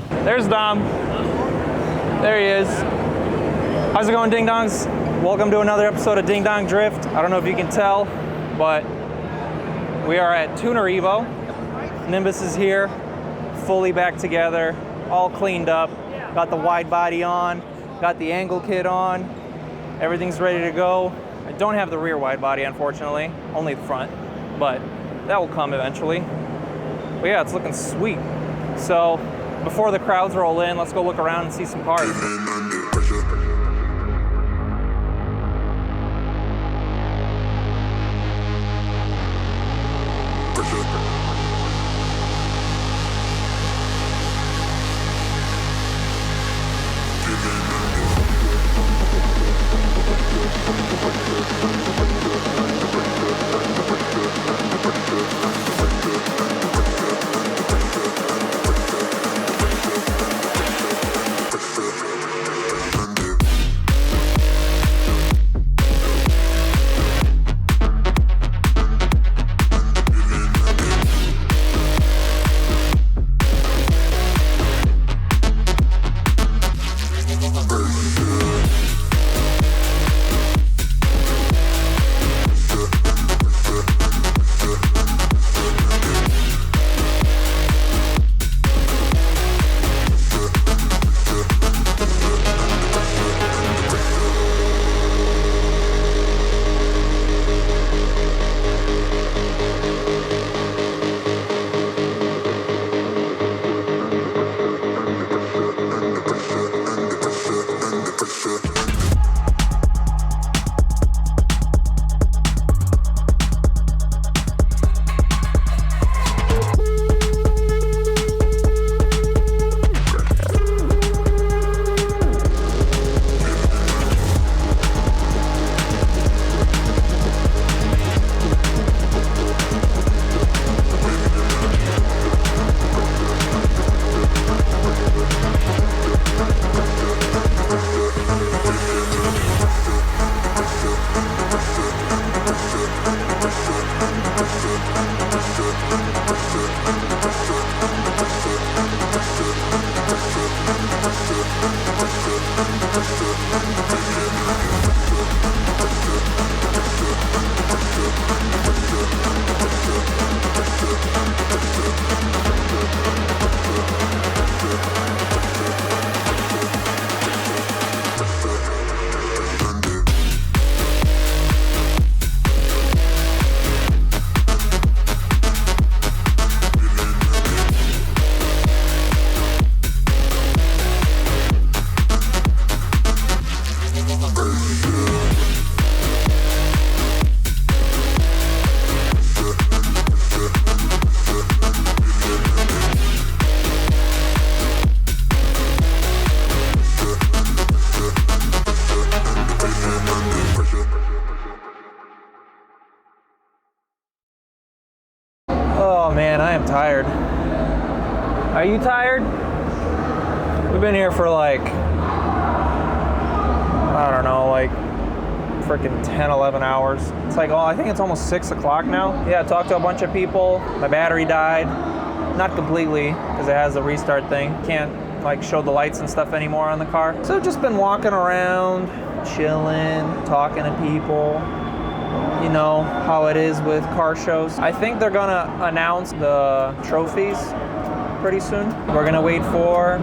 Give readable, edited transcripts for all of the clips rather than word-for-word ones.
There's Dom. There he is. How's it going, Ding Dongs? Welcome to another episode of Ding Dong Drift. I don't know if you can tell, but we are at Tuner Evo. Nimbus is here, fully back together, all cleaned up. Got the Widebody on, got the angle kit on. Everything's ready to go. I don't have the rear Widebody, unfortunately, only the front, but that will come eventually. But yeah, it's looking sweet. So before the crowds roll in, let's go look around and see some cars. Oh man, I am tired. Are you tired? We've been here for like, I don't know, like freaking 10, 11 hours. It's like, oh, I think it's almost 6 o'clock now. Yeah, I talked to a bunch of people. My battery died. Not completely, because it has a restart thing. Can't like show the lights and stuff anymore on the car. So I've just been walking around, chilling, talking to people. You know how it is with car shows. I think they're gonna announce the trophies pretty soon. We're gonna wait for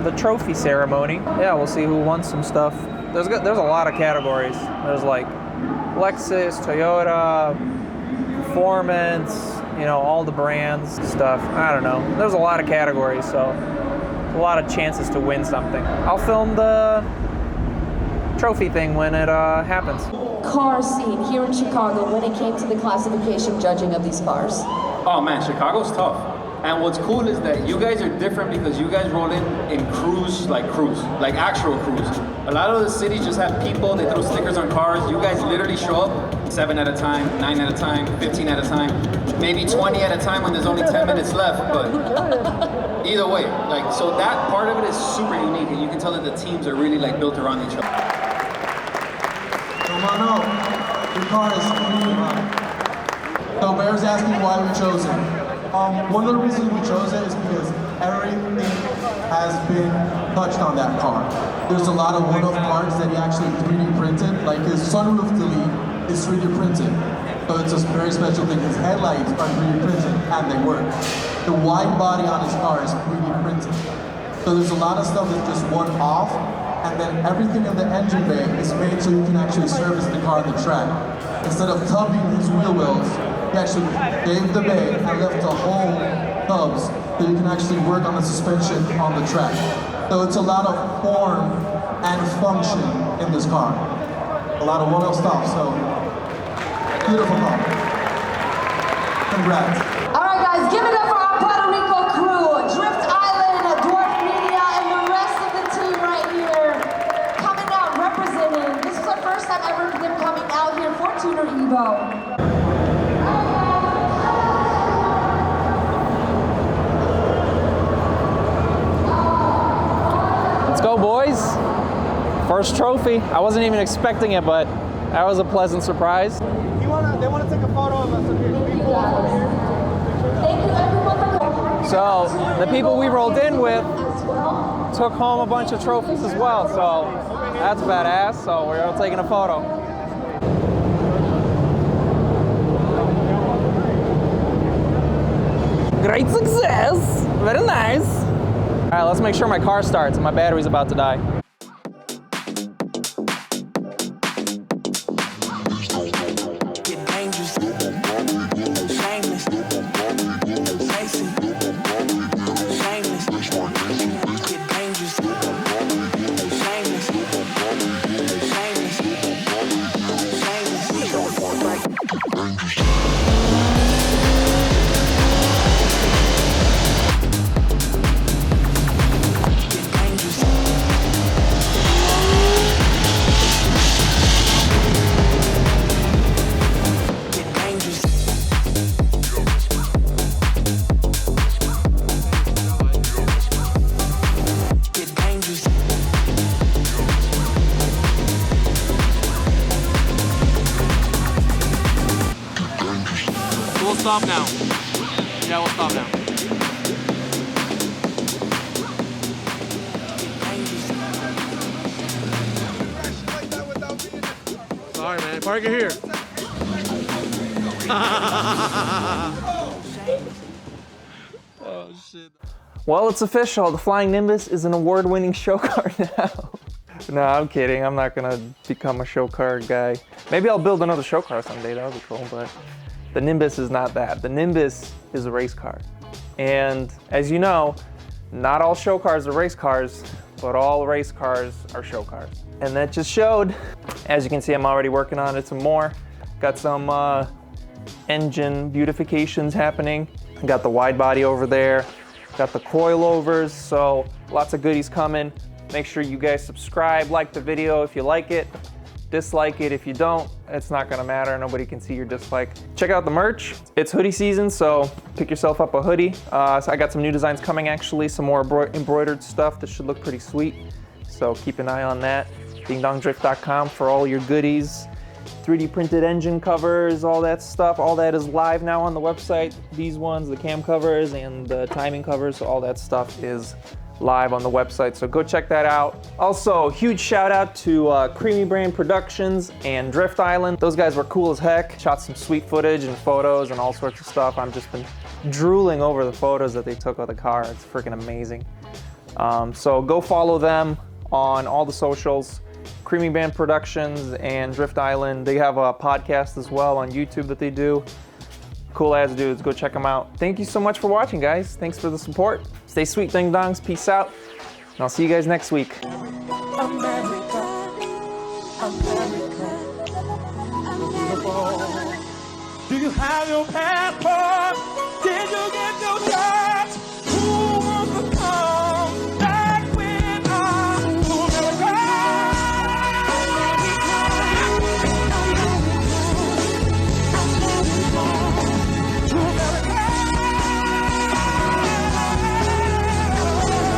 the trophy ceremony. Yeah, we'll see who won some stuff. There's a lot of categories. There's like Lexus, Toyota, Performance, you know, all the brands, stuff. I don't know. There's a lot of categories, so a lot of chances to win something. I'll film the trophy thing when it happens. Car scene here in Chicago when it came to the classification judging of these cars? Oh man, Chicago's tough. And what's cool is that you guys are different because you guys roll in crews, like actual crews. A lot of the cities just have people, they throw stickers on cars. You guys literally show up 7 at a time, 9 at a time, 15 at a time, maybe 20 at a time when there's only 10 minutes left, but either way, like, so that part of it is super unique and you can tell that the teams are really like built around each other. Come on up. Your car is clean. So Bear's asking why we're chosen. One of the reasons we chose it is because everything has been touched on that car. There's a lot of one-off parts that he actually 3D printed, like his sunroof delete is 3D printed. So it's a very special thing. His headlights are 3D printed and they work. The wide body on his car is 3D printed. So there's a lot of stuff that's just one-off, and then everything in the engine bay is made so you can actually service the car on the track. Instead of tubbing his wheel wells, he actually gave the bay and left the whole tubs so you can actually work on the suspension on the track. So it's a lot of form and function in this car. A lot of one-off stuff, so beautiful car. Congrats. All right, guys, give it up for our Puerto Rico crew, Drift Island, Dwarf Media, and the rest of the team right here, coming out representing. This is our first time ever them coming out here for Tuner Evo. Let's go, boys. First trophy. I wasn't even expecting it, but that was a pleasant surprise. They want to take a photo of us up here. Can we pull up over here? Thank you, everyone, for coming. So the people we rolled in with took home a bunch of trophies as well. So that's badass. So we're all taking a photo. Great success. Very nice. All right, let's make sure my car starts. My battery's about to die. We'll stop now. Yeah, we'll stop now. Sorry, man. Park it here. Oh, shit. Well, it's official. The Flying Nimbus is an award-winning show car now. No, I'm kidding. I'm not gonna become a show car guy. Maybe I'll build another show car someday. That would be cool, but the Nimbus is not that. The Nimbus is a race car. And as you know, not all show cars are race cars, but all race cars are show cars. And that just showed. As you can see, I'm already working on it some more. Got some engine beautifications happening. Got the wide body over there. Got the coilovers, so lots of goodies coming. Make sure you guys subscribe, like the video if you like it, dislike it if you don't. It's not gonna matter, nobody can see your dislike. Check out the merch. It's hoodie season, so pick yourself up a hoodie. So I got some new designs coming actually, some more embroidered stuff that should look pretty sweet. So keep an eye on that. dingdongdrift.com for all your goodies. 3D printed engine covers, all that stuff. All that is live now on the website. These ones, the cam covers and the timing covers, so all that stuff is live on the website, so go check that out. Also, huge shout out to Creamy Brain Productions and Drift Island. Those guys were cool as heck. Shot some sweet footage and photos and all sorts of stuff. I've just been drooling over the photos that they took of the car. It's freaking amazing. So go follow them on all the socials. Creamy Band Productions and Drift Island. They have a podcast as well on YouTube that they do. Cool ass dudes, go check them out. Thank you so much for watching, guys. Thanks for the support. Stay sweet, ding dongs. Peace out. And I'll see you guys next week. America, America. Do you have your passport? Did you get your job?